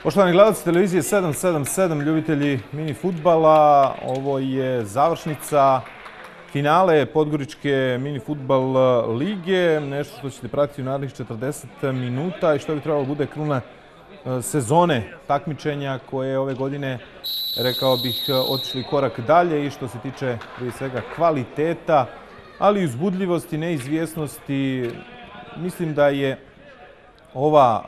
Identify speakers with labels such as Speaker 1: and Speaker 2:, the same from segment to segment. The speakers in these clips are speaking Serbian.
Speaker 1: Poštovani gledalci televizije 777, ljubitelji mini fudbala, ovo je završnica finale Podgoričke mini fudbal lige, nešto što ćete pratiti u narednih 40 minuta i što bi trebalo bude kruna sezone takmičenja koje ove godine, rekao bih, otišli korak dalje i što se tiče prije svega kvaliteta, ali i uzbudljivosti, neizvjesnosti. Mislim da je ova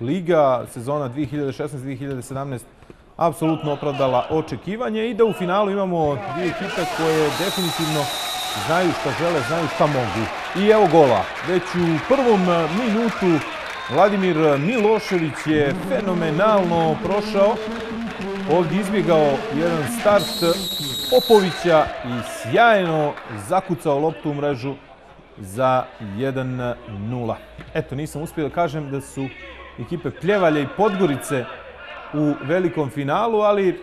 Speaker 1: liga sezona 2016-2017 apsolutno opravdala očekivanje i da u finalu imamo dvije ekipe koje definitivno znaju šta žele, znaju šta mogu. I evo gola. Već u prvom minutu Vladimir Milošević je fenomenalno prošao. Ovdje izbjegao jedan start Popovića i sjajno zakucao loptu u mrežu za 1-0. Eto, nisam uspio da kažem da su ekipe Pljevalja i Podgorice u velikom finalu, ali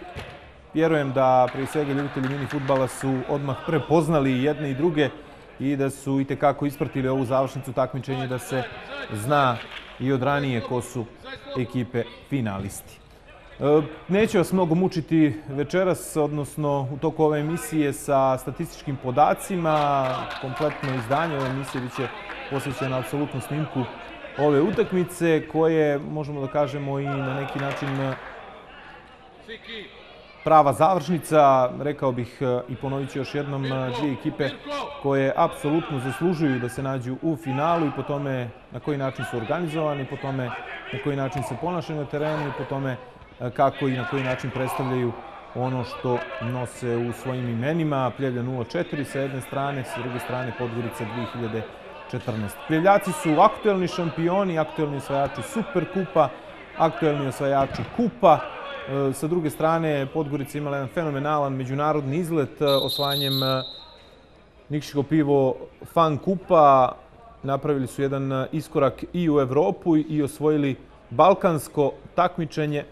Speaker 1: vjerujem da prije svega ljubitelji mini fudbala su odmah prepoznali jedne i druge i da su itekako ispratili ovu završnicu takmičenja, da se zna i od ranije ko su ekipe finalisti. Neću vas mnogo mučiti večeras, odnosno u toku ove emisije sa statističkim podacima. Kompletno izdanje ove emisije biće posvećeno apsolutno snimku ove utakmice koje, možemo da kažemo, i na neki način prava završnica, rekao bih i ponovit ću još jednom, dvije ekipe koje apsolutno zaslužuju da se nađu u finalu i po tome na koji način su organizovani, po tome na koji način se ponašaju na terenu i po tome kako i na koji način predstavljaju ono što nose u svojim imenima. Pljevlja 0-4 sa jedne strane, sa druge strane Podgorica 2014. Pljevljaci su aktuelni šampioni, aktuelni osvajači Superkupa, aktuelni osvajači Kupa. Sa druge strane, Podgorica imala jedan fenomenalan međunarodni izlet osvajanjem Nikšićko pivo Fan Kupa. Napravili su jedan iskorak i u Evropu i osvojili balkansko takmičenje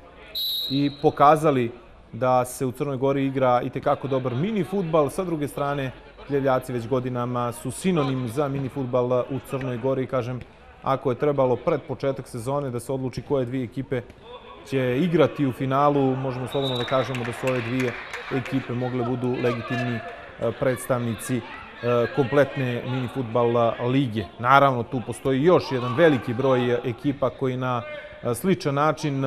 Speaker 1: i pokazali da se u Crnoj Gori igra itekako dobar mini fudbal. Sa druge strane, Pljevljaci već godinama su sinonim za mini fudbal u Crnoj Gori. Kažem, ako je trebalo pred početak sezone da se odluči koje dvije ekipe će igrati u finalu, možemo slobodno da kažemo da su ove dvije ekipe mogle budu legitimni predstavnici kompletne mini fudbal lige. Naravno, tu postoji još jedan veliki broj ekipa koji na sličan način,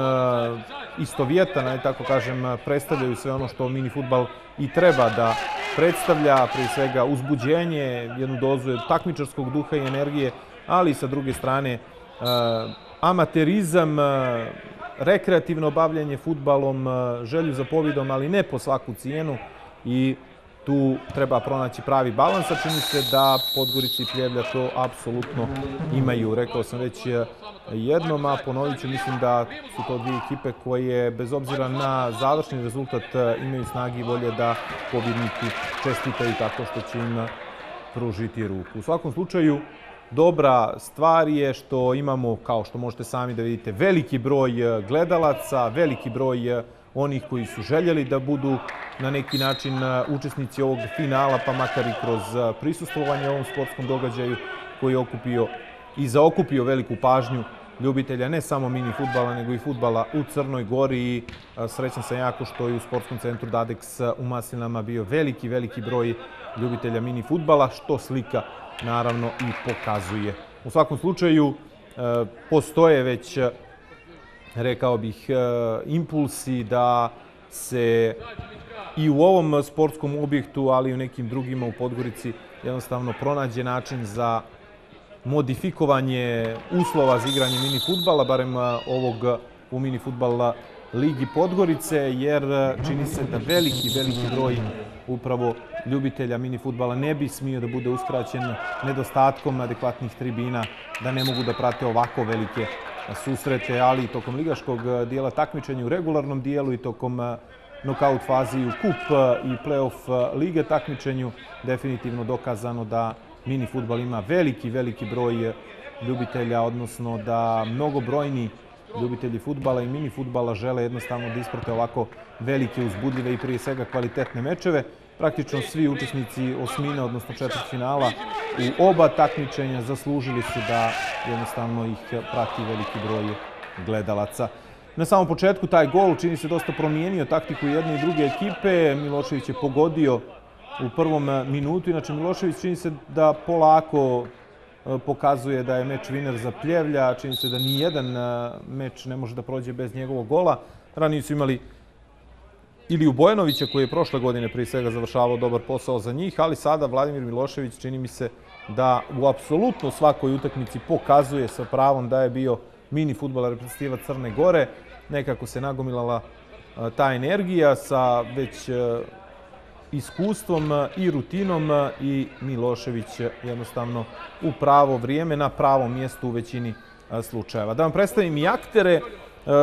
Speaker 1: istovjetan, tako kažem, predstavljaju sve ono što mini fudbal i treba da predstavlja, prije svega uzbuđenje, jednu dozu takmičarskog duha i energije, ali sa druge strane amaterizam, rekreativno bavljanje fudbalom, želju za pobjedom, ali ne po svaku cijenu, i tu treba pronaći pravi balans, a čini se da Podgorica i Pljevlja to apsolutno imaju. Rekao sam već jednom, a ponovit ću, mislim da su to dvije ekipe koje, bez obzira na završni rezultat, imaju snage i volje da pobjedniku čestitaju tako što će im pružiti ruku. U svakom slučaju, dobra stvar je što imamo, kao što možete sami da vidite, veliki broj gledalaca, veliki broj onih koji su željeli da budu na neki način učesnici ovog finala, pa makar i kroz prisustvovanje ovom sportskom događaju koji je okupio i zaokupio veliku pažnju ljubitelja ne samo mini fudbala, nego i fudbala u Crnoj Gori. I srećan sam jako što je u sportskom centru Dadeks u Maslinama bio veliki broj ljubitelja mini fudbala, što slika naravno i pokazuje. U svakom slučaju, postoje već, rekao bih, impulsi da se i u ovom sportskom objektu, ali i u nekim drugima u Podgorici jednostavno pronađe način za modifikovanje uslova za igranje mini fudbala, barem ovog u mini fudbal ligi Podgorice, jer čini se da veliki broj upravo ljubitelja mini fudbala ne bi smio da bude uskraćen nedostatkom adekvatnih tribina, da ne mogu da prate ovako velike susrete, ali i tokom ligaškog dijela takmičenja u regularnom dijelu i tokom nokaut fazi u kup i play-off lige takmičenju. Definitivno dokazano da mini fudbal ima veliki broj ljubitelja, odnosno da mnogobrojni ljubitelji fudbala i mini fudbala žele jednostavno da isprate ovako velike, uzbudljive i prije svega kvalitetne mečeve. Praktično svi učesnici osmine, odnosno četvrtfinala u oba takmičenja zaslužili su da jednostavno ih prati veliki broj gledalaca. Na samom početku taj gol čini se dosta promijenio taktiku jedne i druge ekipe. Milošević je pogodio u prvom minutu. Inače, Milošević čini se da polako pokazuje da je meč winner za Pljevlja. Čini se da ni jedan meč ne može da prođe bez njegovog gola. Ranije su imali Iliju Bojanovića, koji je prošle godine prije svega završavao dobar posao za njih, ali sada Vladimir Milošević čini mi se da u apsolutno svakoj utakmici pokazuje sa pravom da je bio mini fudbaler reprezentativac Crne Gore. Nekako se nagomilala ta energija sa već iskustvom i rutinom i Milošević jednostavno u pravo vrijeme, na pravom mjestu u većini slučajeva. Da vam predstavim i aktere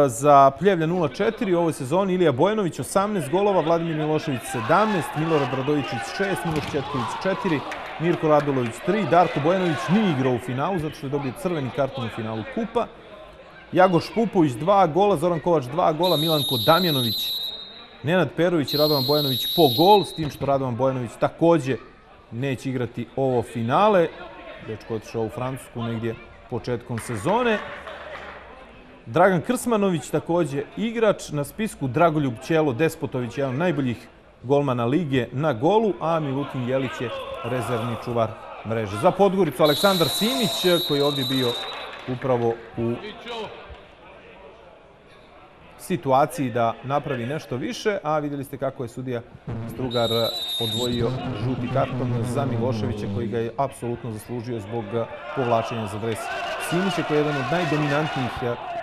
Speaker 1: za Pljevlja 0-4 u ovoj sezoni. Ilija Bojanović 18 golova, Vladimir Milošević 17, Milorad Radojičić 6, Miloš Četković 4, Mirko Radulović 3, Darko Bojanović nije igrao u finalu zato što je dobio crveni karton u finalu kupa. Jagoš Pupović 2 gola, Zoran Kovač 2 gola, Milanko Damjanović, Nenad Perović i Radovan Bojanović po gol, s tim što Radovan Bojanović također neće igrati ovo finale. Dečko otišao u Francusku negdje početkom sezone. Dragan Krsmanović također igrač na spisku, Dragoljub Ćelo Despotović, jedan od najboljih golmana lige na golu, a Milutin Jelić je rezervni čuvar mreže. Za Podgoricu Aleksandar Simić, koji je ovdje bio upravo u situaciji da napravi nešto više, a vidjeli ste kako je sudija Strugar odvojio žuti karton za Miloševića, koji ga je apsolutno zaslužio zbog povlačenja za dres Simića, koji je jedan od najdominantnijih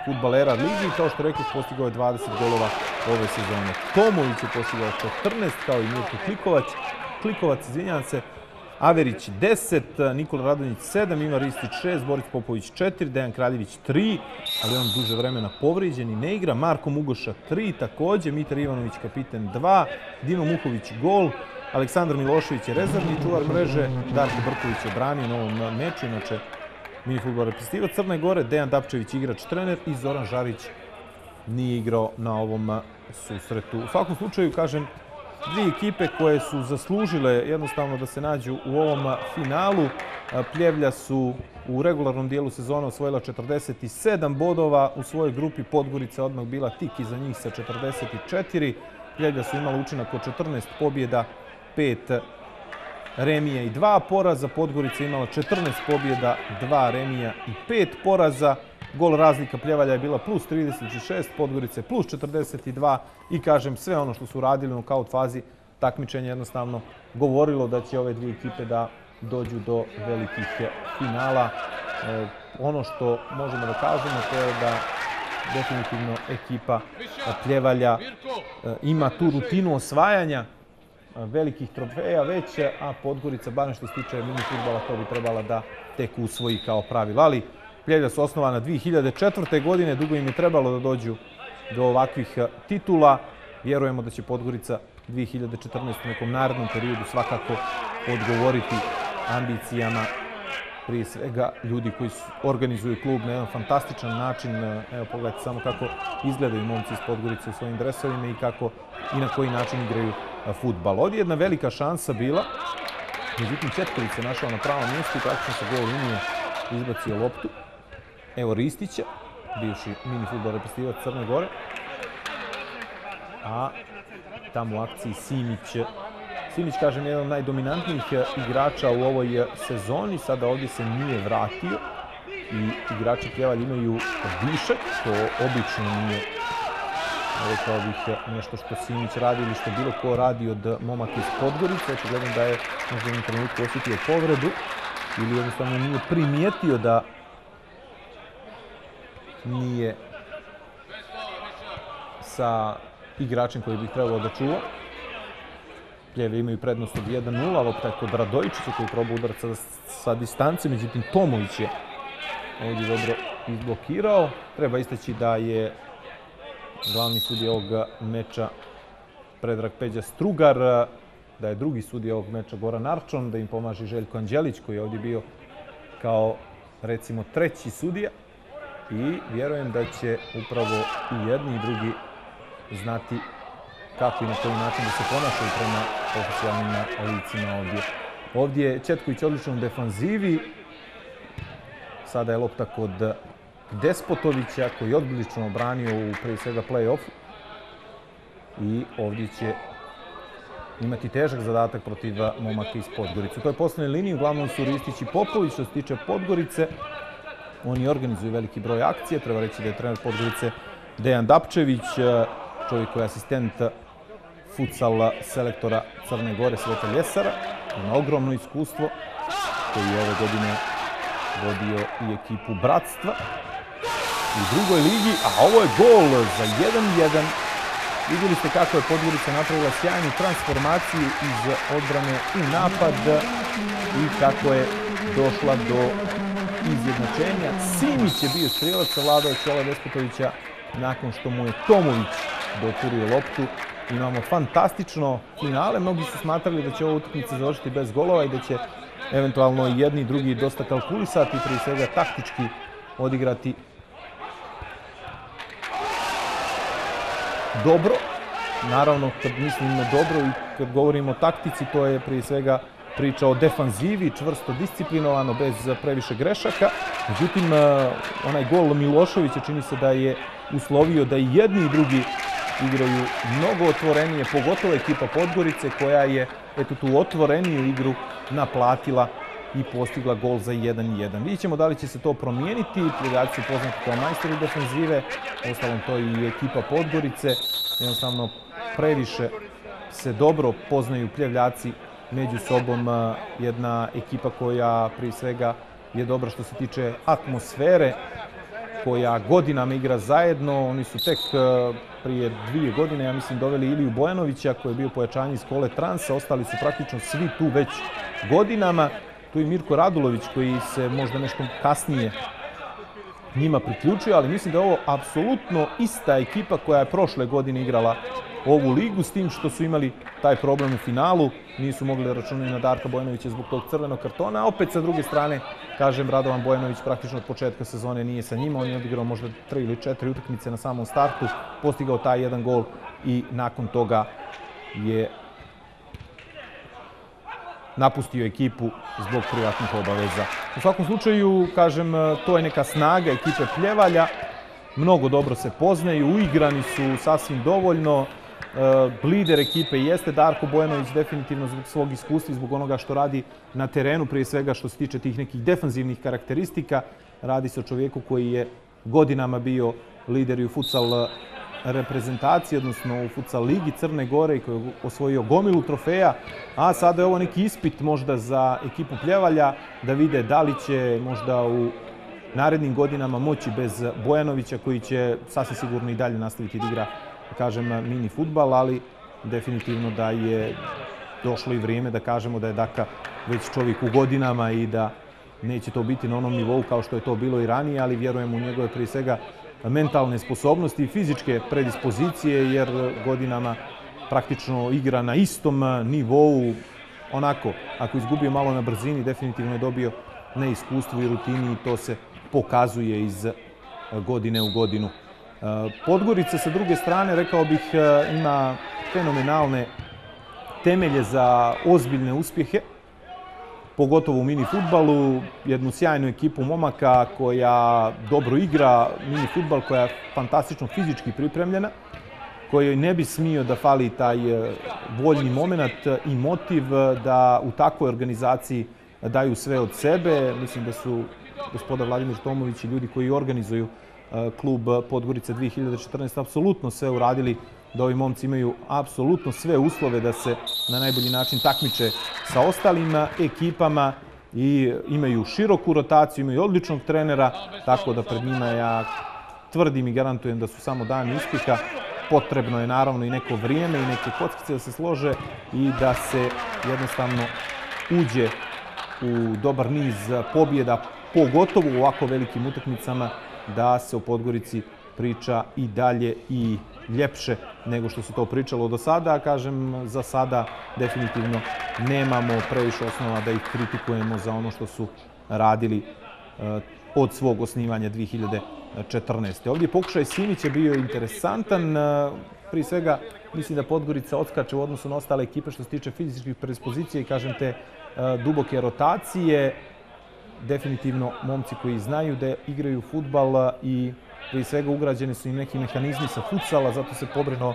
Speaker 1: fudbalera ligi i kao što rekao postigao je 20 golova ove sezone. Tomović je postigao 14, kao i Mirko Klikovac, izvinjavam se, Averić 10, Nikola Radonjić 7, Ivan Ristić 6, Boris Popović 4, Dejan Kraljević 3, ali on duže vremena povrijeđen i ne igra, Marko Mugoša 3, također, Mitar Ivanović kapiten 2, Dino Muhović gol, Aleksandar Milošević je rezervni čuvar mreže, Darko Brković je branio na ovom meču, inače minifudbal reprezentativac Crne Gore, Dejan Dapčević igrač trener i Zoran Žarić nije igrao na ovom susretu. U svakom slučaju, kažem, dvije ekipe koje su zaslužile jednostavno da se nađu u ovom finalu. Pljevlja su u regularnom dijelu sezona osvojila 47 bodova, u svojoj grupi Podgorica odmah bila tik iza njih sa 44. Pljevlja su imala učinak od 14 pobjeda, 5 remija i 2 poraza. Podgorica imala 14 pobjeda, 2 remija i 5 poraza. Gol razlika Pljevalja je bila plus 36, Podgorice plus 42 i kažem sve ono što su radili u nokaut fazi takmičenja jednostavno govorilo da će ove dvije ekipe da dođu do velikih finala. Ono što možemo da kažemo to je da definitivno ekipa Pljevalja ima tu rutinu osvajanja velikih trofeja već, a Podgorica, bar što se tiče mini fudbala, to bi trebala da tek usvoji kao pravilo. Ali Pljevlja su osnovana 2004. godine, dugo im je trebalo da dođu do ovakvih titula. Vjerujemo da će Podgorica 2014. u nekom narednom periodu svakako odgovoriti ambicijama prije svega ljudi koji organizuju klub na jedan fantastičan način. Evo, pogledajte samo kako izgledaju momci iz Podgorice u svojim dresovima i kako i na koji način igraju fudbal. Ovdje je jedna velika šansa bila, međutim Četković se našao na pravom mjestu i praktično sa gol linije izbacio loptu. Evo Ristića, bivši mini fudbal reprezentativac Crne Gore. A tamo u akciji Simić. Simić, kažem, jedan od najdominantnijih igrača u ovoj sezoni. Sada ovdje se nije vratio i igrači Pljevalj imaju višak, što obično nije, rekao bih, nešto što Simić radi ili što bilo ko radi od momaka iz Podgorice. Očigledno da je možda u jednom trenutku osjetio povredu ili jednostavno nije primijetio da nije sa igračem koji bih trebalo da čuva. Pljeve imaju prednost od 1-0, a lopta je kod Radojičića koji proba udarac sa distance, međutim Tomović je ovdje dobro izblokirao. Treba istaći da je glavni sudija ovog meča Predrag Peđa Strugar, da je drugi sudija ovog meča Goran Arčon, da im pomaže Željko Anđelić koji je ovdje bio kao recimo treći sudija. I vjerujem da će upravo i jedni i drugi znati kako i na koji način da se ponašaju prema oficijalnim licima ovdje. Ovdje je Četković odličan u defanzivi. Sada je lopta kod Despotovića koji je odlično obranio u prije svega play-offu. I ovdje će imati težak zadatak protiv momaka iz Podgorice. U toj poslednjoj liniji uglavnom su Ristić i Popović. Što se tiče Podgorice, oni organizuju veliki broj akcije. Treba reći da je trener Podgorice Dejan Dapčević, čovjek koji je asistent futsal selektora Crne Gore Sveta Ljesara. Ima ogromno iskustvo, koji je ove godine vodio i ekipu Bratstva u drugoj ligi. A ovo je gol za 1:1. Vidjeli ste kako je Podgorica napravila sjajnu transformaciju iz odbrane u napad i kako je došla do izjednačenja. Simić je bio strijelac, savladao Čola Despotovića nakon što mu je Tomović doturio loptu. Imamo fantastično finale. Mnogi su smatrali da će ova utakmica završiti bez golova i da će eventualno jedni i drugi dosta kalkulisati, prije svega taktički odigrati dobro. Naravno, kad mislim na dobro i kad govorimo o taktici, to je prije svega priča o defanzivi, čvrsto disciplinovano, bez previše grešaka. Međutim, onaj gol Miloševića čini se da je uslovio da i jedni i drugi igraju mnogo otvorenije, pogotovo ekipa Podgorice koja je tu otvoreniju igru naplatila i postigla gol za 1:1. Vidjet ćemo da li će se to promijeniti. Pljevaci su poznati kao majstori defanzive, ostalom to i ekipa Podgorice. Jednostavno previše se dobro poznaju Pljevljaci među sobom, jedna ekipa koja prije svega je dobra što se tiče atmosfere, koja godinama igra zajedno. Oni su tek prije 2 godine, ja mislim, doveli Iliju Bojanovića koji je bio pojačanje iz Kole Transa. Ostali su praktično svi tu već godinama. Tu je Mirko Radulović koji se možda nešto kasnije njima priključio, ali mislim da je ovo apsolutno ista ekipa koja je prošle godine igrala ovu ligu, s tim što su imali taj problem u finalu. Nisu mogli računati na Darka Bojanovića zbog tog crvenog kartona. A opet sa druge strane, kažem, Radovan Bojanović praktično od početka sezone nije sa njima. On je odigrao možda 3 ili 4 utakmice na samom startu, postigao taj jedan gol i nakon toga je napustio ekipu zbog privatnih obaveza. U svakom slučaju, kažem, to je neka snaga ekipe Pljevalja. Mnogo dobro se poznaju, uigrani su sasvim dovoljno. Lider ekipe jeste Darko Bojanović, definitivno zbog svog iskustva i zbog onoga što radi na terenu, prije svega što se tiče tih nekih defanzivnih karakteristika. Radi se o čovjeku koji je godinama bio lider i u futsal reprezentaciji, odnosno u futsal ligi Crne Gore i koji je osvojio gomilu trofeja, a sada je ovo neki ispit možda za ekipu Pljevalja da vide da li će možda u narednim godinama moći bez Bojanovića koji će sasvim sigurno i dalje nastaviti da igra, kažem, mini fudbal, ali definitivno da je došlo i vrijeme da kažemo da je Daka već čovjek u godinama i da neće to biti na onom nivou kao što je to bilo i ranije, ali vjerujem u njegove prije svega mentalne sposobnosti i fizičke predispozicije, jer godinama praktično igra na istom nivou. Onako, ako izgubio malo na brzini, definitivno je dobio na iskustvu i rutini i to se pokazuje iz godine u godinu. Podgorica sa druge strane, rekao bih, ima fenomenalne temelje za ozbiljne uspjehe, pogotovo u mini fudbalu, jednu sjajnu ekipu momaka koja dobro igra mini fudbal, koja je fantastično fizički pripremljena, kojoj ne bi smio da fali taj voljni moment i motiv da u takvoj organizaciji daju sve od sebe. Mislim da su gospoda Vladimir Tomović i ljudi koji organizuju klub Podgorica 2014 apsolutno sve uradili da ovi momci imaju apsolutno sve uslove da se na najbolji način takmiče sa ostalim ekipama i imaju široku rotaciju, imaju odličnog trenera, tako da pred njima ja tvrdim i garantujem da su samo dani uspjeha. Potrebno je naravno i neko vrijeme i neke kockice da se slože i da se jednostavno uđe u dobar niz pobjeda, pogotovo u ovako velikim utakmicama, da se o Podgorici priča i dalje i ljepše nego što se to pričalo do sada. Kažem, za sada definitivno nemamo previše osnova da ih kritikujemo za ono što su radili od svog osnivanja 2014. Ovdje pokušaj Simića bio interesantan. Prije svega, mislim da Podgorica odskače u odnosu na ostale ekipe što se tiče fizičkih predispozicija i, kažem, te duboke rotacije. definitivno momci koji znaju da igraju fudbal i prije svega ugrađeni su im neki mehanizmi sa futsala, zato se pobrinuo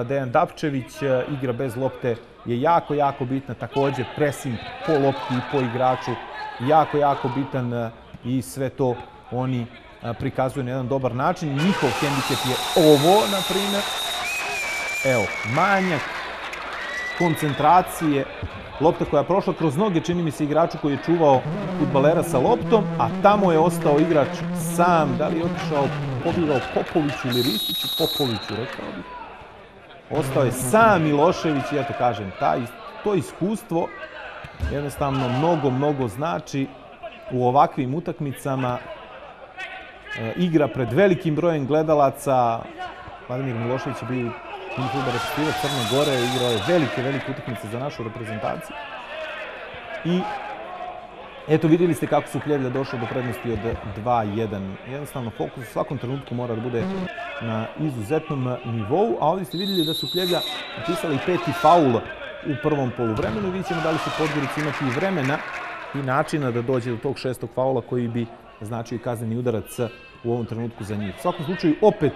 Speaker 1: Dejan Dapčević. Igra bez lopte je jako, jako bitna. Također pressing po lopti i po igraču jako, jako bitan i sve to oni prikazuju na jedan dobar način. Njihov hendikep je ovo, na primjer. Evo, manjak koncentracije. Lopta koja je prošla kroz noge, čini mi se, igraču koji je čuvao fudbalera sa loptom, a tamo je ostao igrač sam. Da li je otišao, pobjegao Popoviću ili Ristiću? Popoviću, rekao bih. Ostao je sam Milošević i eto kažem, to iskustvo jednostavno mnogo znači u ovakvim utakmicama. Igra pred velikim brojem gledalaca. Vladimir Milošević je bio fudbal reprezentativac Crne Gore, igrao je velike utakmice za našu reprezentaciju. I eto, vidjeli ste kako su Pljevlja došli do prednosti od 2-1. Jednostavno, fokus u svakom trenutku mora da bude na izuzetnom nivou, a ovdje ste vidjeli da su Pljevlja upisali 5. faul u prvom poluvremenu. Vidjet ćemo da li će Podgorica imati i vremena i načina da dođe do tog 6. faula koji bi značio i kazneni udarac u ovom trenutku za njih. U svakom slučaju, opet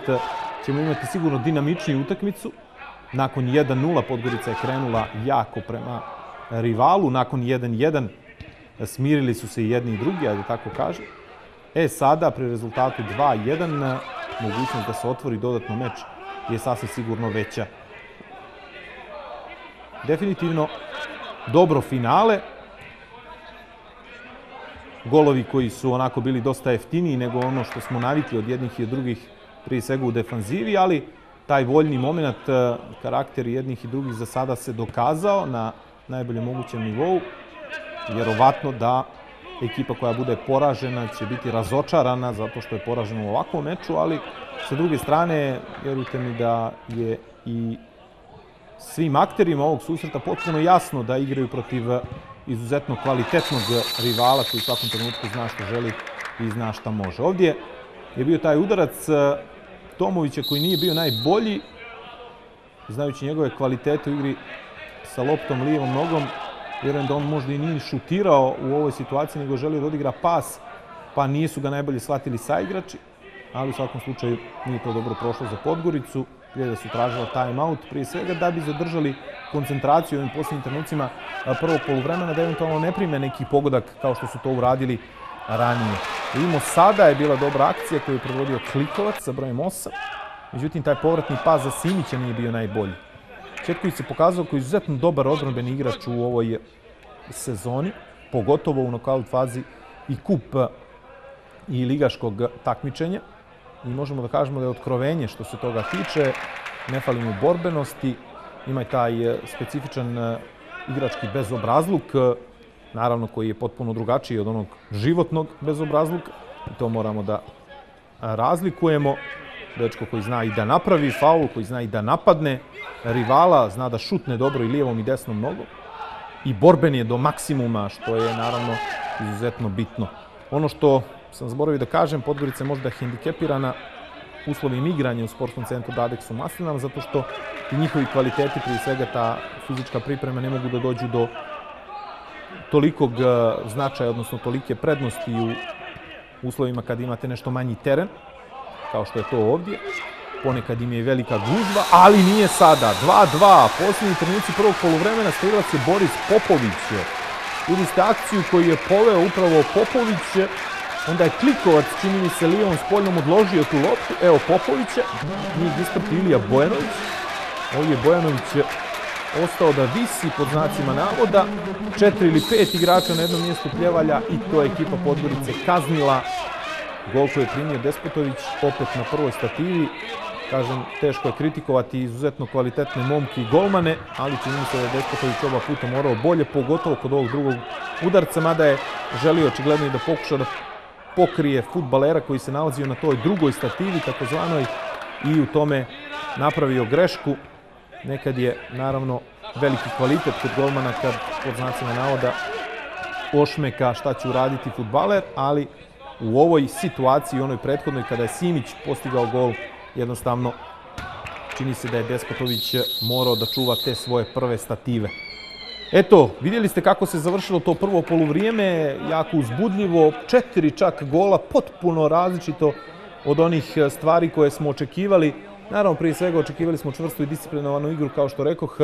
Speaker 1: ćemo imati sigurno dinamičniju utakmicu. Nakon 1-0 Podgorica je krenula jako prema rivalu. Nakon 1-1 smirili su se i jedni i drugi, ajde tako kažem. Sada, pri rezultatu 2-1, mogućnost da se otvori dodatno meč je sasvim sigurno veća. Definitivno dobro finale. Golovi koji su onako bili dosta jeftiniji nego ono što smo navikli od jednih i drugih, prije svega u defanzivi, ali taj voljni moment, karakter jednih i drugih za sada se dokazao na najboljem mogućem nivou. Vjerovatno da ekipa koja bude poražena će biti razočarana zato što je poražena u ovakvom meču, ali sa druge strane, vjerujte mi da je i svim akterima ovog susreta potpuno jasno da igraju protiv izuzetno kvalitetnog rivala koji u svakom trenutku zna što želi i zna šta može. Ovdje je bio taj udarac Tomovića koji nije bio najbolji, znajući njegove kvalitete u igri sa loptom lijevom nogom. Vjerujem da on možda i nije šutirao u ovoj situaciji, nego želio da odigra pas, pa nisu ga najbolje shvatili saigrači, ali u svakom slučaju nije to dobro prošlo za Podgoricu. Pljevlja su tražila time-out, prije svega da bi zadržali koncentraciju u ovim posljednjim trenucima prvog poluvremena, da eventualno ne prime neki pogodak kao što su to uradili ranije. Vidimo, sada je bila dobra akcija koju je predvodio Klikovac sa brojem 8, međutim taj povratni pas za Simića nije bio najbolji. Četković se pokazao kao izuzetno dobar odbranbeni igrač u ovoj sezoni, pogotovo u nokaut fazi i kup i ligaškog takmičenja. I možemo da kažemo da je otkrovenje što se toga tiče, ne fali mu borbenosti, ima i taj specifičan igrački bezobrazluk, naravno koji je potpuno drugačiji od onog životnog bezobrazluka, i to moramo da razlikujemo. Dečko koji zna i da napravi faul, koji zna i da napadne rivala, zna da šutne dobro i lijevom i desnom nogom i borben je do maksimuma, što je naravno izuzetno bitno. Ono što sam zaboravio da kažem, Podgorica je možda hendikepirana uslovim igranja u sportskom centru Dadeksu Maslinama, zato što i njihovi kvaliteti, prije svega ta fizička priprema, ne mogu da dođu do tolikog značaja, odnosno tolike prednosti u uslovima kad imate nešto manji teren, kao što je to ovdje. Ponekad im je velika gužva, ali nije sada. 2-2, posljednji trenuci prvog poluvremena, strilac je Boris Popović. Vidjeli ste akciju koju je poveo upravo Popović, onda je Klikovac, čini mi se, lijevom spoljnom odložio tu loptu. Evo Popovića, njih isprati Ilija Bojanović. Ovdje je Bojanović ostao da visi pod znacima navoda. 4 ili 5 igrača na jednom mjestu Pljevalja i to je ekipa Podgorice kaznila. Gol koji je primio Despotović opet na prvoj stativi. Kažem, teško je kritikovati izuzetno kvalitetne momke i golmane, ali čini mi se da je Despotović oba puta morao bolje, pogotovo kod ovog drugog udarca, mada je želio očigledno i da pokuša da pokrije fudbalera koji se nalazio na toj drugoj stativi, takozvanoj, i u tome napravio grešku. Nekad je, naravno, veliki kvalitet kod golmana kad, pod znacima navoda, ošmeka šta će uraditi fudbaler, ali u ovoj situaciji, u onoj prethodnoj, kada je Simić postigao gol, jednostavno čini se da je Despotović morao da čuva te svoje prve stative. Eto, vidjeli ste kako se završilo to prvo poluvrijeme, jako uzbudljivo, 4 čak gola, potpuno različito od onih stvari koje smo očekivali. Naravno, prije svega očekivali smo čvrstu i disciplinovanu igru, kao što rekoh,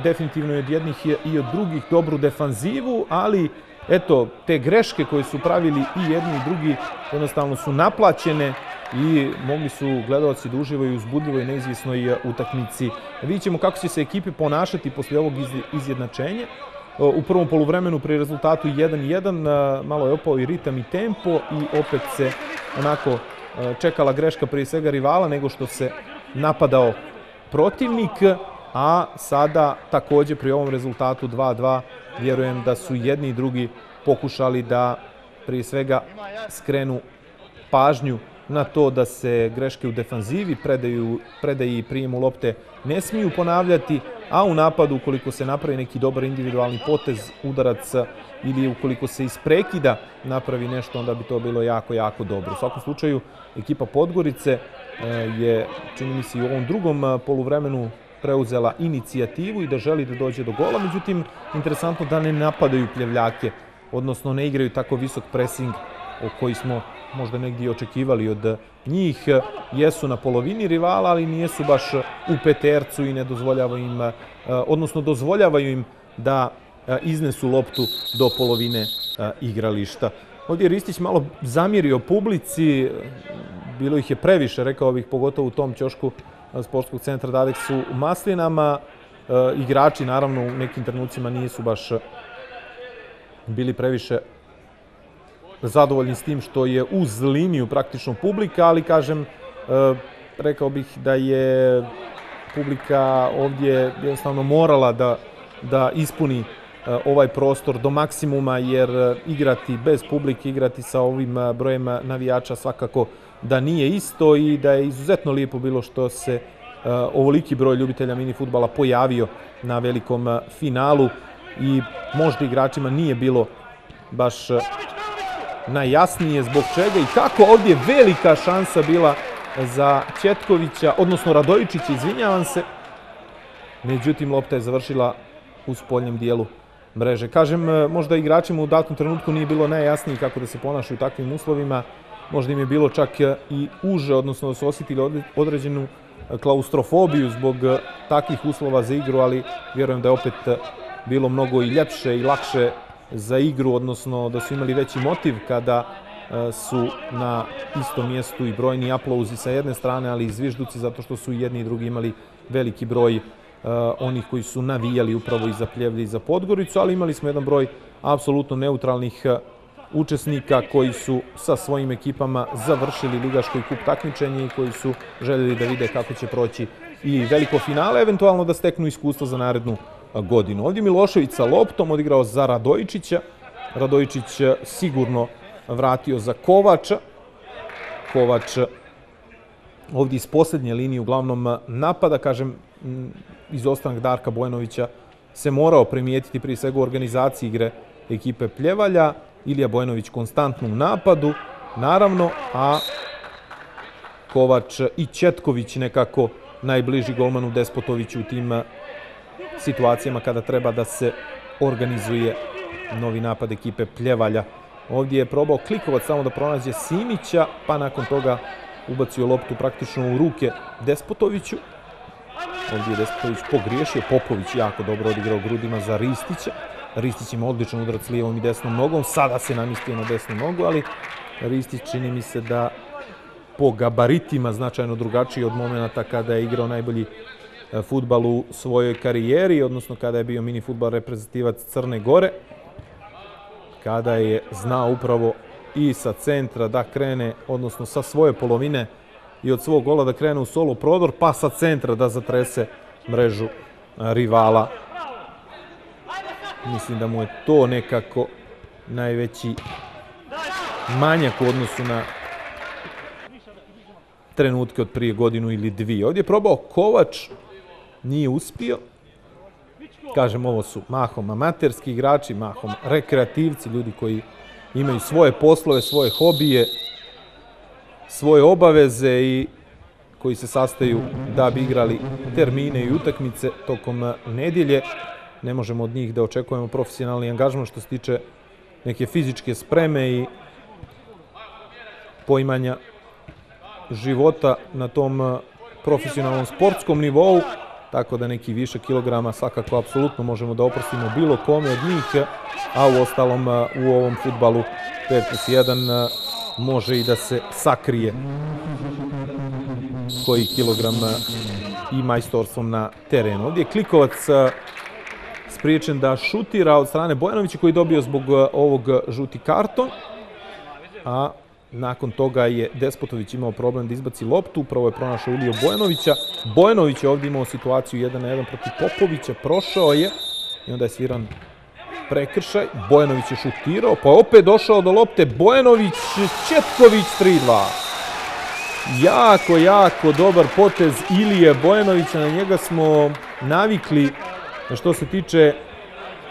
Speaker 1: definitivno i od jednih i od drugih dobru defanzivu, ali eto, te greške koje su pravili i jedni i drugi jednostavno su naplaćene i mogli su gledalci da uživaju u uzbudljivoj i neizvjesnoj utakmici. Vidjet ćemo kako će se ekipe ponašati poslije ovog izjednačenja. U prvom poluvremenu pri rezultatu 1-1 malo je opao i ritam i tempo i opet se onako čekala greška prije svega rivala nego što se napadao protivnik, a sada također pri ovom rezultatu 2-2 vjerujem da su jedni i drugi pokušali da prije svega skrenu pažnju na to da se greške u defanzivi, predaji i prijemu lopte ne smiju ponavljati, a u napadu ukoliko se napravi neki dobar individualni potez, udarac ili ukoliko se iz prekida napravi nešto, onda bi to bilo jako, jako dobro. U svakom slučaju, ekipa Podgorice je, čini mi se, i u ovom drugom poluvremenu preuzela inicijativu i da želi da dođe do gola, međutim, interesantno da ne napadaju Pljevljake, odnosno ne igraju tako visok presing o koji smo možda negdje očekivali od njih. Jesu na polovini rivala, ali nijesu baš u petercu i ne dozvoljavaju im, odnosno dozvoljavaju im da iznesu loptu do polovine igrališta. Ovdje je Ristić malo zamjerio publici, bilo ih je previše, rekao bih, pogotovo u tom ćošku sportskog centra Dadeksu u Maslinama. Igrači, naravno, u nekim trenucima nisu baš bili previše zadovoljni s tim što je uz liniju praktično publika, ali kažem, rekao bih da je publika ovdje jednostavno morala da ispuni ovaj prostor do maksimuma, jer igrati bez publike, igrati sa ovim brojem navijača svakako da nije isto i da je izuzetno lijepo bilo što se ovoliki broj ljubitelja mini fudbala pojavio na velikom finalu i možda igračima nije bilo baš najjasnije zbog čega i kako ovdje velika šansa bila za Četkovića, odnosno Radojičića, izvinjavam se. Međutim, lopta je završila u spoljnjem dijelu mreže. Kažem, možda igračima u datom trenutku nije bilo najjasnije kako da se ponašaju u takvim uslovima. Možda im je bilo čak i uže, odnosno da su osjetili određenu klaustrofobiju zbog takvih uslova za igru, ali vjerujem da je opet bilo mnogo i ljepše i lakše za igru, odnosno da su imali veći motiv kada su na istom mjestu i brojni aplauzi sa jedne strane, ali i zvižduci, zato što su jedni i drugi imali veliki broj onih koji su navijali upravo i za Pljevlje i za Podgoricu, ali imali smo jedan broj apsolutno neutralnih učesnika koji su sa svojim ekipama završili ligaško i kup takmičenje i koji su željeli da vide kako će proći i veliko finale, eventualno da steknu iskustvo za narednu godinu. Ovdje Milošević sa loptom odigrao za Radojičića. Radojičić sigurno vratio za Kovača. Kovač ovdje iz posljednje linije uglavnom napada, kažem, izostanak Darka Bojanovića se morao primijetiti prije svega u organizaciji igre ekipe Pljevalja. Ilija Bojanović konstantno u napadu, naravno, a Kovač i Četković nekako najbliži golmanu Despotoviću u tim situacijama kada treba da se organizuje novi napad ekipe Pljevalja. Ovdje je probao Klikovac samo da pronađe Simića, pa nakon toga ubacio loptu praktično u ruke Despotoviću. Ovdje je Despotović pogriješio, Popović jako dobro odigrao grudima za Ristića. Ristić ima odličan udarac lijevom i desnom nogom, sada se namistio na desnu nogu, ali Ristić čini mi se da po gabaritima značajno drugačiji od momenta kada je igrao najbolji fudbal u svojoj karijeri, odnosno kada je bio mini fudbal reprezentativac Crne Gore, kada je znao upravo i sa centra da krene, odnosno sa svoje polovine i od svog gola da krene u solo prodor, pa sa centra da zatrese mrežu rivala. Mislim da mu je to nekako najveći manjak u odnosu na trenutke od prije godinu ili dvije. Ovdje je probao Kovač, nije uspio. Kažem, ovo su mahom amaterski igrači, mahom rekreativci, ljudi koji imaju svoje poslove, svoje hobije, svoje obaveze i koji se sastaju da bi igrali termine i utakmice tokom nedjelje. ne možemo od njih da očekujemo profesionalni angažman što se tiče neke fizičke spreme i poimanja života na tom profesionalnom sportskom nivou, tako da neki više kilograma svakako apsolutno možemo da oprostimo bilo kome od njih, a u ostalom u ovom fudbalu 5+1 može i da se sakrije koji kilogram i majstorstvom na terenu. Ovdje je Klikovac spriječen da šutira od strane Bojanovića koji je dobio zbog ovog žuti karton, a nakon toga je Despotović imao problem da izbaci loptu, upravo je pronašao Iliju Bojanovića. Bojanović je ovdje imao situaciju 1-1 protiv Popovića, prošao je i onda je sviran prekršaj. Bojanović je šutirao, pa je opet došao do lopte Bojanović, Četković 3-2. Jako dobar potez Ilije Bojanovića, na njega smo navikli što se tiče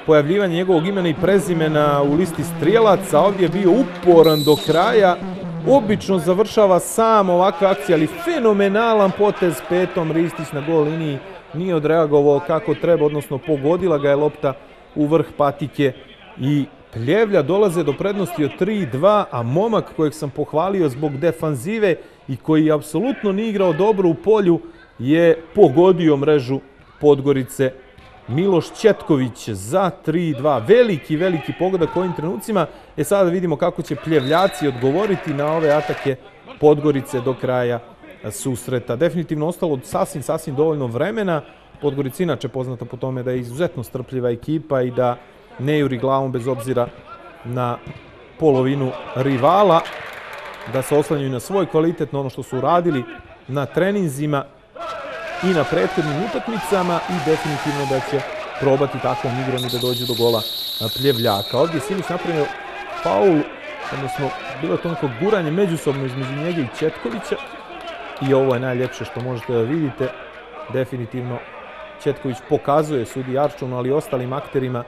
Speaker 1: pojavljivanja njegovog imena i prezimena u listi strijelaca. Ovdje je bio uporan do kraja, obično završava sam ovakve akcije, ali fenomenalan potez petom. Ristić na gol liniji nije odreagovao kako treba, odnosno pogodila ga je lopta u vrh patike i Pljevlja dolaze do prednosti od 3-2, a momak kojeg sam pohvalio zbog defanzive i koji apsolutno nije igrao dobro u polju je pogodio mrežu Podgorice. Miloš Četković za 3-2. Veliki pogodak u ovim trenucima. Sada vidimo kako će Pljevljaci odgovoriti na ove atake Podgorice do kraja susreta. Definitivno ostalo sasvim dovoljno vremena. Podgorica inače poznata po tome da je izuzetno strpljiva ekipa i da ne juri glavom bez obzira na polovinu rivala, da se oslanjaju na svoj kvalitet, na ono što su uradili na treninzima i na prethodnim utakmicama i definitivno da će probati takvom igrom i da dođu do gola Pljevljaka. Ovdje je Simić napravio faul, odnosno bilo je to neko guranje međusobno između njega i Četkovića i ovo je najljepše što možete da vidite. Definitivno Četković pokazuje sudiji Arčunu, ali i ostalim akterima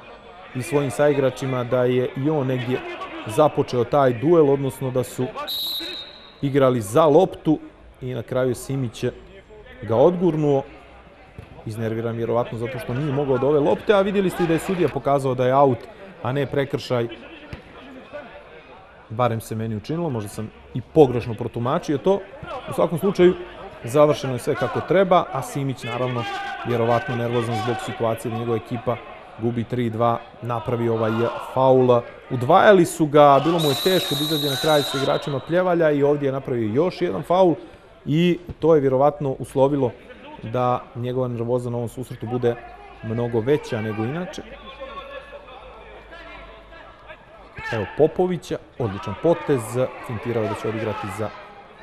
Speaker 1: i svojim saigračima da je i on negdje započeo taj duel, odnosno da su igrali za loptu i na kraju Simić ga odgurnuo. Iznerviran vjerovatno zato što nije mogao do ove lopte, a vidjeli ste i da je sudija pokazao da je aut, a ne prekršaj. Barem se meni učinilo, možda sam i pogrešno protumačio to. U svakom slučaju, završeno je sve kako treba, a Simić naravno vjerovatno nervozan zbog situacije da njegova ekipa gubi 3-2, napravi ovaj faul. Udvajali su ga, bilo mu je teško da izađe na kraj sa igračima Pljevalja i ovdje je napravio još jedan faul i to je vjerovatno uslovilo da njegova nervoza na ovom susretu bude mnogo veća nego inače. Evo Popovića, odličan potez, fintirao da će odigrati za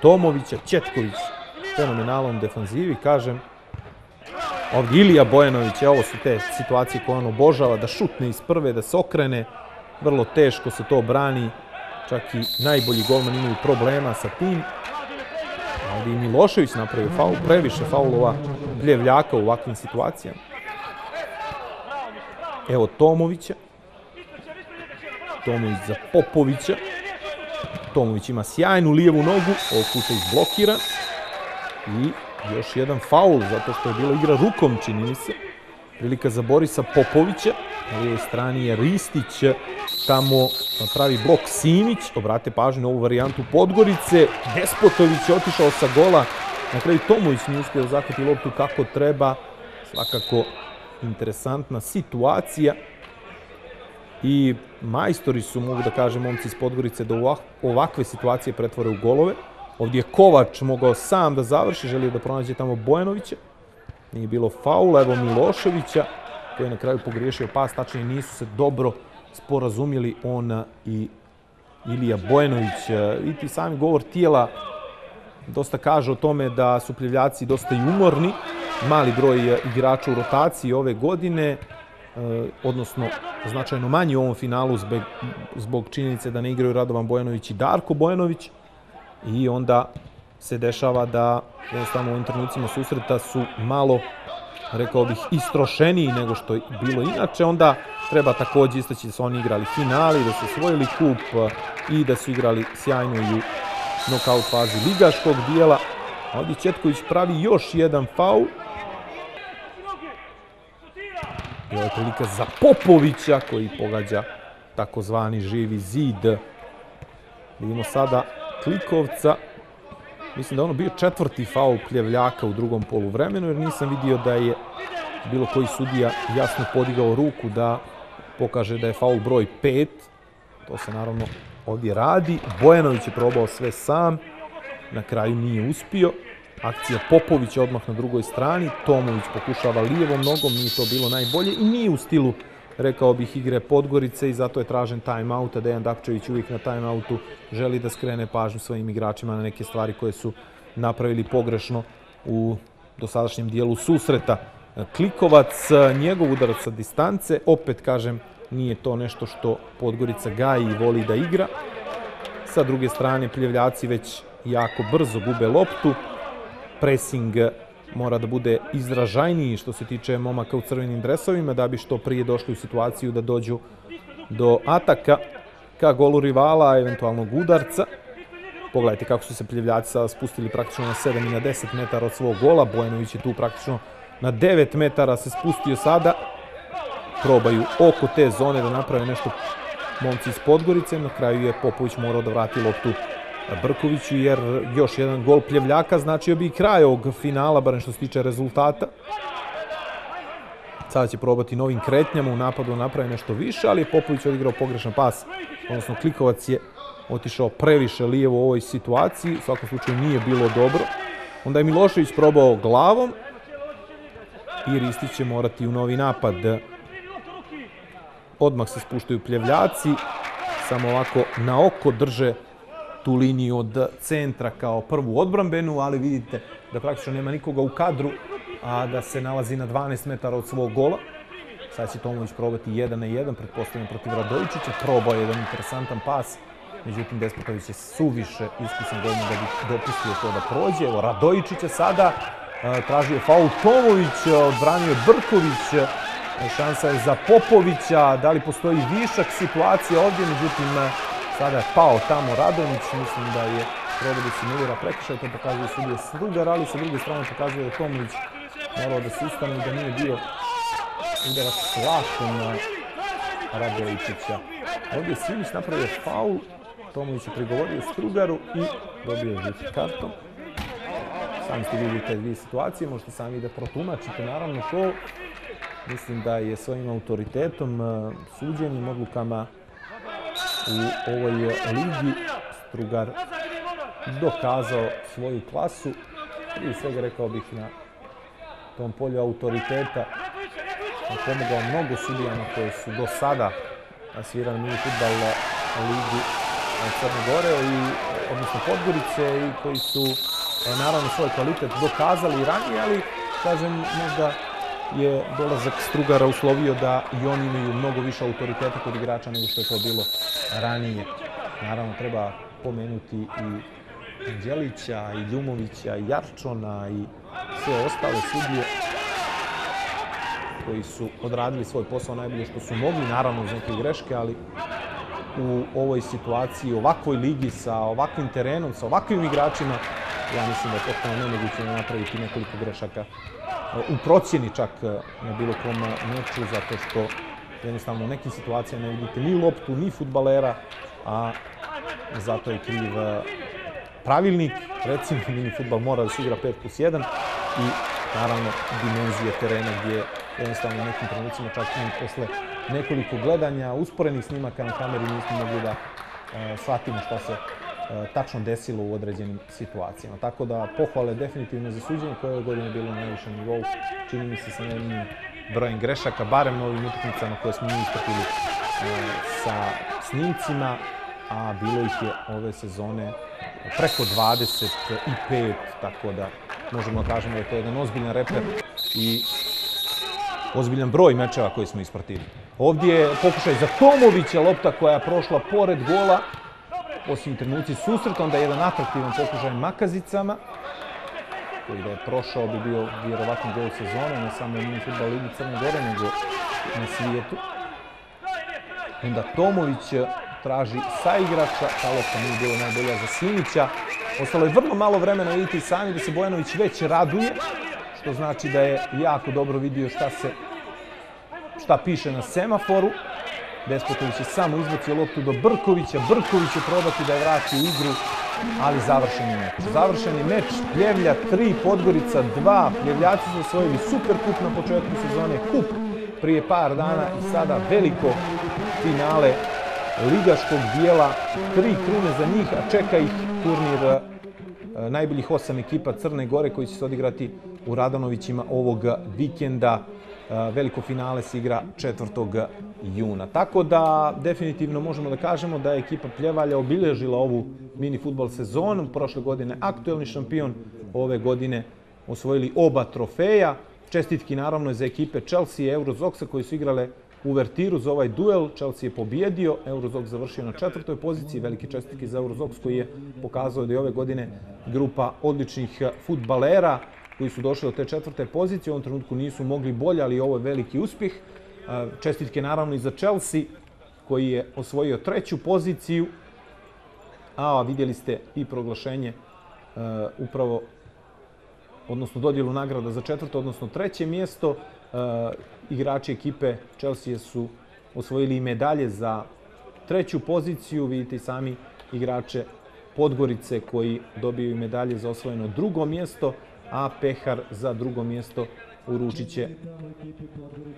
Speaker 1: Tomovića. Četković fenomenalnom defanzivi, kažem. Ovdje Ilija Bojanović, ovo su te situacije koje on obožava, da šutne iz prve, da se okrene. Vrlo teško se to brani, čak i najbolji golman imaju problema sa tim. Ovdje i Milošević napravio faul, previše faulova Pljevljaka u ovakvim situacijama. Evo Tomovića. Tomović za Popovića. Tomović ima sjajnu lijevu nogu, ovog puta izblokiran. I još jedan faul, zato što je bila igra rukom, čini mi se. Prilika za Borisa Popovića. Na lijevoj strani je Ristić, tamo pravi blok Simić. Obrate pažnju na ovu varijantu Podgorice. Despotović je otišao sa gola. Na kraju Tomović nije uspio da zahvati loptu kako treba. Svakako interesantna situacija. I majstori su, mogu da kažem, momci iz Podgorice da ovakve situacije pretvore u golove. Ovdje je Kovač mogao sam da završi, želio da pronađe tamo Bojanovića. Nije bilo faula, evo Miloševića, koji je na kraju pogriješio pas, tačnije nisu se dobro sporazumjeli on i Ilija Bojanović. I ti sami govor tijela dosta kaže o tome da su Pljevljaci dosta i umorni. Mali broj igrača u rotaciji ove godine, odnosno značajno manji u ovom finalu zbog činjenice da ne igraju Radovan Bojanović i Darko Bojanović. I onda se dešava da jednostavno u ovim trenucima susreta su malo, rekao bih, istrošeniji nego što je bilo inače. Onda treba također istaći da su oni igrali finali, da su osvojili kup i da su igrali sjajno i u nokaut fazi ligaškog dijela. Ovdje Četković pravi još jedan faul. I ovo je prilika za Popovića koji pogađa takozvani živi zid. Vidimo sada Klikovca. Mislim da ono bio 4. faul Pljevljaka u drugom poluvremenu, jer nisam vidio da je bilo koji sudija jasno podigao ruku da pokaže da je faul broj 5. To se naravno ovdje radi. Bojanović je probao sve sam. Na kraju nije uspio. Akcija Popovića odmah na drugoj strani. Tomović pokušava lijevom nogom, nije to bilo najbolje i nije u stilu, rekao bih, igre Podgorice i zato je tražen time-out, a Dejan Dakčević uvijek na time-outu želi da skrene pažnju svojim igračima na neke stvari koje su napravili pogrešno u dosadašnjem dijelu susreta. Klikovac, njegov udarac sa distance, opet kažem, nije to nešto što Podgorica gaji i voli da igra. Sa druge strane, Pljevljaci već jako brzo gube loptu. Pressing mora da bude izražajniji što se tiče momaka u crvenim dresovima da bi što prije došli u situaciju da dođu do ataka ka golu rivala, eventualnog udarca. Pogledajte kako su se Pljevljaci sada spustili praktično na 7 i na 10 metara od svog gola. Bojanović je tu praktično na 9 metara se spustio sada. Probaju oko te zone da naprave nešto momci iz Podgorice. Na kraju je Popović morao da vrati loptu Brkoviću, jer još jedan gol Pljevljaka značio bi i kraj ovog finala, barem što se tiče rezultata. Sada će probati novim kretnjama u napadu da napravi nešto više, ali je Popović odigrao pogrešan pas, odnosno Klikovac je otišao previše lijevo u ovoj situaciji, u svakom slučaju nije bilo dobro. Onda je Milošević probao glavom i Ristić će morati u novi napad. Odmah se spuštaju Pljevljaci, samo ovako na oko drže tu liniju od centra kao prvu odbrambenu, ali vidite da praktično nema nikoga u kadru, a da se nalazi na 12 metara od svog gola. Sad će Tomović probati 1 na 1, pretpostavljam protiv Radojičića, probao je jedan interesantan pas, međutim Despotović je suviše iskusan golman da bi dopustio to da prođe. Evo Radojičića sada, tražio faul Tomović, odbranio je Brković, šansa je za Popovića, da li postoji višak situacije ovdje, međutim sada je pao tamo Radonjić, mislim da je probao da simulira prekršaj, to pokazuje sudija Strugar, ali sa druge strane pokazuje da Tomović morao da se ustane i da nije bio udarac lakom na Radojičića. Ovdje je Simić napravio faul, Tomović je prigovorio Strugaru i dobio je žuti karton. Sami ste vidjeli te dvije situacije, možete sami da protumačite naravno to. Mislim da je svojim autoritetom, suđenjem, odlukama u ovoj ligi Strugar dokazao svoju klasu. Prije svega rekao bih na tom polju autoriteta pomogao mnogo sudijama koji su do sada svirali mini fudbal ligi Crne Gore, odnosno Podgorice, i koji su naravno svoj kvalitet dokazali i ranije, ali kažem možda je dolazak Strugara uslovio da i oni imaju mnogo više autoriteta kod igrača nego što je to bilo ranije. Naravno treba pomenuti i Anđelića, i Ljumovića, i Jarčona i sve ostale sudije koji su odradili svoj posao najbolje što su mogli, naravno uz neke greške, ali u ovoj situaciji, u ovakvoj ligi, sa ovakvim terenom, sa ovakvim igračima, ja mislim da je potpuno nemoguće napraviti nekoliko grešaka u procjeni čak na bilo kom meču, zato što jednostavno u nekim situacijama ne vidite ni loptu, ni fudbalera, a zato je kriv pravilnik. Recimo, mini fudbal mora da se igra 5+1 i naravno dimenzije terena gdje jednostavno u nekim trenucima čak i posle nekoliko gledanja, usporenih snimaka na kameri nismo mogli da shvatimo šta se tačno desilo u određenim situacijama. Tako da pohvale definitivno za suđenje koje je ove godine bilo na najvišem nivou. Čini mi se sa jednim brojem grešaka, barem na ovim utakmicama koje smo mi ispratili sa snimcima, a bilo ih je ove sezone preko 25, tako da možemo da kažemo da je to jedan ozbiljan reper i ozbiljan broj mečeva koji smo ispratili. Ovdje je pokušaj za Tomovića, lopta koja je prošla pored gola, osim trenuci susreta, onda je jedan atraktivan pokušaj Makazicama, koji da je prošao bi bio vjerovatno gol sezone, ne samo u mini fudbal ligi Crne Gore, nego na svijetu. Onda Tomović traži saigrača, ta lopta nije bila najbolja za Simića. Ostalo je vrlo malo vremena, vidite i sami da se Bojanović već raduje, što znači da je jako dobro vidio šta šta piše na semaforu. Despotović je samo izbacio loptu do Brkovića, Brković će probati da je vrati u igru, ali završeni meč. Završeni meč, Pljevlja 3, Podgorica 2, Pljevljaci su osvojili super kup na početku sezone, kup prije par dana i sada veliko finale ligaškog dijela, 3 krune za njih, a čeka ih turnir najboljih 8 ekipa Crne Gore koji će se odigrati u Radanovićima ovog vikenda. Veliko finale se igra 4. juna. Tako da definitivno možemo da kažemo da je ekipa Pljevalja obilježila ovu mini fudbal sezonu. Prošle godine aktuelni šampion, ove godine osvojili oba trofeja. Čestitki naravno za ekipe Chelsea i Eurozoksa koji su igrale uvertiru za ovaj duel. Chelsea je pobjedio, Eurozoks završio na 4. poziciji. Velike čestitke za Eurozoks koji je pokazao da je ove godine grupa odličnih fudbalera koji su došli do te 4. pozicije. U ovom trenutku nisu mogli bolje, ali ovo je veliki uspjeh. Čestitke naravno i za Chelsea koji je osvojio 3. poziciju. A vidjeli ste i proglašenje upravo, odnosno dodjelu nagrada za 4. odnosno 3. mjesto. Igrači ekipe Chelsea su osvojili i medalje za 3. poziciju. Vidite i sami igrače Podgorice koji dobiju medalje za osvojeno 2. mjesto, a pehar za 2. mjesto uručit će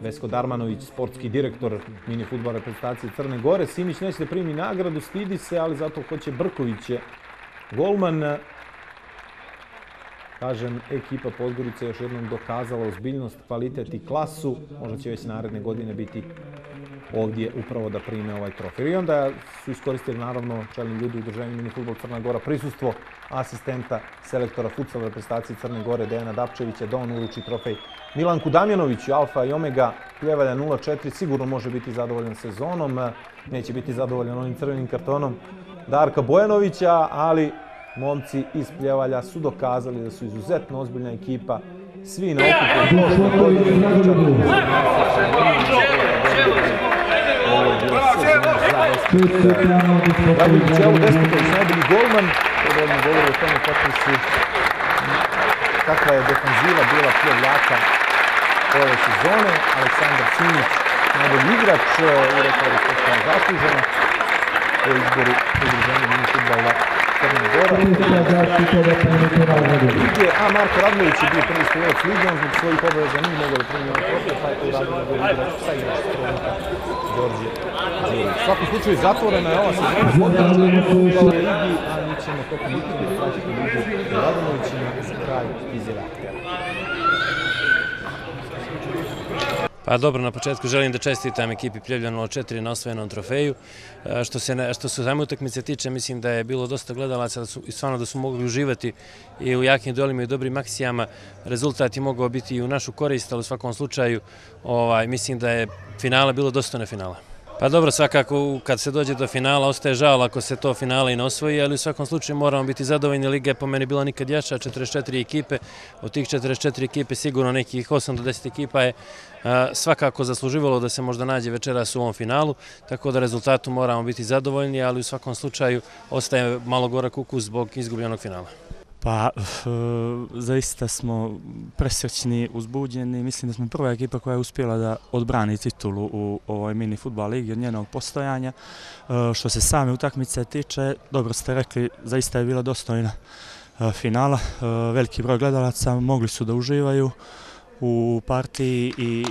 Speaker 1: Vesko Darmanović, sportski direktor mini fudbal reprezentacije Crne Gore. Simić neće da primi nagradu, stidi se, ali zato hoće Brković je golman. Kažem, ekipa Podgorice još jednom dokazala ozbiljnost, kvalitet i klasu. Možda će već naredne godine biti ovdje upravo da prime ovaj trofej. I onda su iskoristili naravno čelni ljudi u udruženju mini fudbal Crna Gora prisustvo asistenta selektora futsal reprezentacije Crne Gore Dejana Dapčevića da on uruči trofej Milanku Damjanoviću, alfa i omega Pljevalja 0-4. Sigurno može biti zadovoljan sezonom, neće biti zadovoljan onim crvenim kartonom Darka Bojanovića, ali momci iz Pljevalja su dokazali da su izuzetno ozbiljna ekipa. Svi na okupu ovo je bila sezona za Dragović, evo Despotović, najbolji golman. To dovoljno govori o tome kakva je defanziva bila Pljevljaka ove sezone. Aleksandar Simić, najbolji igrač, i rekao je potpuno zasluženo o izboru udruženja mini fudbala Crna Gora. A Marko Radlović je bio prvi strelac lige, on zbog svojih obaveza nije mogao da primi ovaj trofej, pa je to uradio da je igrač sa igrač strelnika Đorđe Đurić. U svakom slučaju zatvorena je ova sezona područja u ligi, a mi ćemo tokom vikenda pratiti ligu Radanovićima za kraj izjave aktera.
Speaker 2: Pa dobro, na početku želim da čestitam ekipi Pljevlja 04 na osvojenom trofeju. Što se same utakmice tiče, mislim da je bilo dosta gledalaca i stvarno da su mogli uživati i u jakim duelima i u dobrim akcijama. Rezultat je mogao biti i u našu korist, ali u svakom slučaju mislim da je finale bilo dostojno finala. Pa dobro, svakako kad se dođe do finala ostaje žal ako se to finale i ne osvoji, ali u svakom slučaju moramo biti zadovoljni. Liga je po meni bila nikad jača, 44 ekipe, od tih 44 ekipe sigurno nekih 8 do 10 ekipa je svakako zasluživalo da se možda nađe večeras u ovom finalu, tako da rezultatu moramo biti zadovoljni, ali u svakom slučaju ostaje malo gorak ukus zbog izgubljenog finala.
Speaker 3: Pa, zaista smo presrećni, uzbuđeni. Mislim da smo prva ekipa koja je uspjela da odbrani titulu u ovoj mini fudbal ligi od njenog postojanja. Što se same utakmice tiče, dobro ste rekli, zaista je bila dostojna finala. Veliki broj gledalaca mogli su da uživaju u partiji i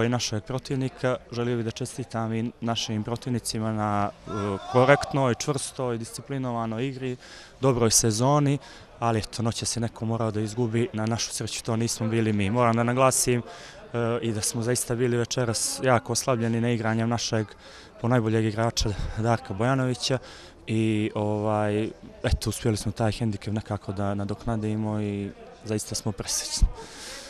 Speaker 3: našeg protivnika. Želio bih da čestitam i našim protivnicima na korektnoj, čvrstoj, disciplinovanoj igri, dobroj sezoni, ali eto, noćas je neko morao da izgubi, na našu sreću to nismo bili mi. Moram da naglasim i da smo zaista bili večeras jako oslabljeni na igranjem našeg ponajboljeg igrača Darka Bojanovića i eto, uspjeli smo taj hendikep nekako da nadoknadimo i zaista smo presrećni.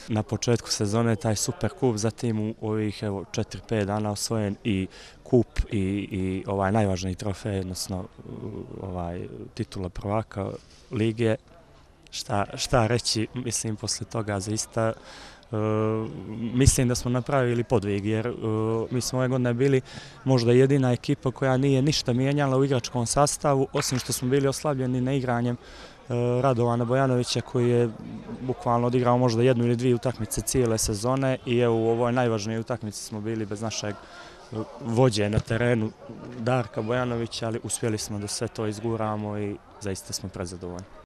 Speaker 3: Na početku sezone taj super kup, zatim u ovih 4-5 dana osvojen i kup i najvažniji trofej, odnosno titula prvaka lige. Šta reći, mislim, posle toga zaista mislim da smo napravili podvig, jer mi smo ove godine bili možda jedina ekipa koja nije ništa mijenjala u igračkom sastavu, osim što smo bili oslabljeni na igranjem Radovana Bojanovića koji je bukvalno odigrao možda jednu ili dvije utakmice cijele sezone i evo u ovoj najvažnijoj utakmici smo bili bez našeg vođe na terenu Darka Bojanovića, ali uspjeli smo da sve to izguramo i zaista smo prezadovoljni.